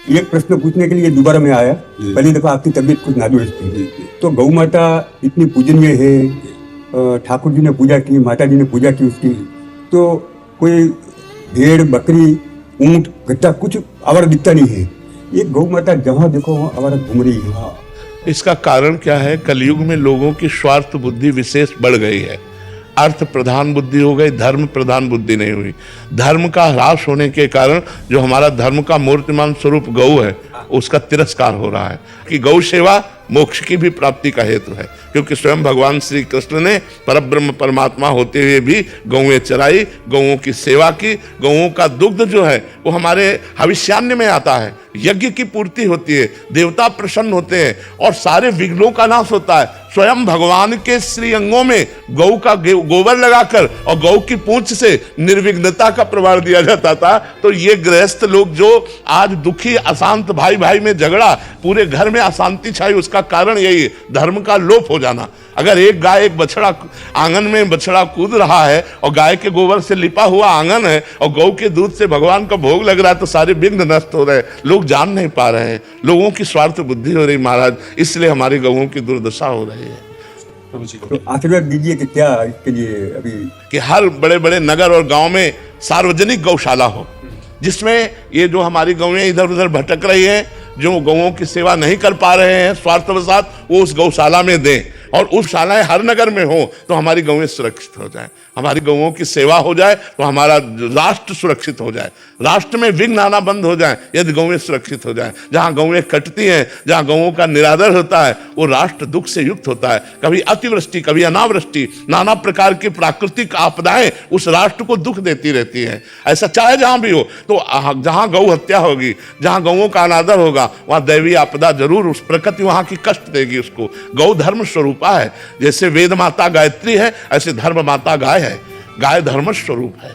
एक प्रश्न पूछने के लिए दोबारा मैं आया। पहली दफा आपकी तबीयत कुछ नादुरुस्त थी, तो गौ माता इतनी पूजनीय है, ठाकुर जी ने पूजा की, माता जी ने पूजा की उसकी, तो कोई भेड़ बकरी ऊंट गट्टा कुछ आवारा दिखता नहीं है। ये गौ माता जहाँ देखो वहाँ आवारा घूम रही है। इसका कारण क्या है? कलयुग में लोगों की स्वार्थ बुद्धि विशेष बढ़ गई है। अर्थ प्रधान बुद्धि हो गई, धर्म प्रधान बुद्धि नहीं हुई। धर्म का ह्रास होने के कारण जो हमारा धर्म का मूर्तिमान स्वरूप गौ है उसका तिरस्कार हो रहा है कि गौ सेवा मोक्ष की भी प्राप्ति का हेतु है, क्योंकि स्वयं भगवान श्री कृष्ण ने परब्रह्म परमात्मा होते हुए भी गौएं चराई, गौओं की सेवा की। गौओं का दुग्ध जो है वो हमारे हविष्यान्न में आता है, यज्ञ की पूर्ति होती है, देवता प्रसन्न होते हैं और सारे विघ्नों का नाश होता है। स्वयं भगवान के श्री अंगों में गौ का गोबर लगाकर और गौ की पूंछ से निर्विघ्नता का प्रमाण दिया जाता था। तो ये गृहस्थ लोग जो आज दुखी अशांत, भाई भाई में झगड़ा, पूरे घर में अशांति छाई, उसका कारण यही है, धर्म का लोप हो जाना। अगर एक गाय एक बछड़ा आंगन में बछड़ा कूद रहा है और गाय के गोबर से लिपा हुआ आंगन है और गौ के दूध से भगवान का भोग लग रहा है तो सारे विघ्न नष्ट हो रहे हैं। लोग जान नहीं पा रहे हैं, लोगों की स्वार्थ बुद्धि हो रही महाराज, इसलिए हमारी गौओं की दुर्दशा हो रही है। तो आशीर्वाद दीजिए कि क्या इसके लिए अभी कि हर बड़े बड़े नगर और गांव में सार्वजनिक गौशाला हो, जिसमें ये जो हमारी गौएं इधर उधर भटक रही हैं, जो गौओं की सेवा नहीं कर पा रहे हैं स्वार्थवशात, वो उस गौशाला में दें और उस शालाएं हर नगर में हो तो हमारी गौएं सुरक्षित हो जाए, हमारी गौओं की सेवा हो जाए तो हमारा राष्ट्र सुरक्षित हो जाए, राष्ट्र में विघ्न आना बंद हो जाए यदि गौएं सुरक्षित हो जाए। जहाँ गौएं कटती हैं, जहाँ गौओं का निरादर होता है, वो राष्ट्र दुख से युक्त होता है। कभी अतिवृष्टि, कभी अनावृष्टि, नाना प्रकार की प्राकृतिक आपदाएं उस राष्ट्र को दुख देती रहती हैं। ऐसा चाहे जहाँ भी हो, तो जहाँ गौ हत्या होगी, जहाँ गौओं का अनादर होगा, वहाँ दैवीय आपदा जरूर, उस प्रकृति वहाँ की कष्ट देगी उसको। गौ धर्म स्वरूपा है, जैसे वेद माता गायत्री है ऐसे धर्म माता गाय है, गाय धर्म स्वरूप है।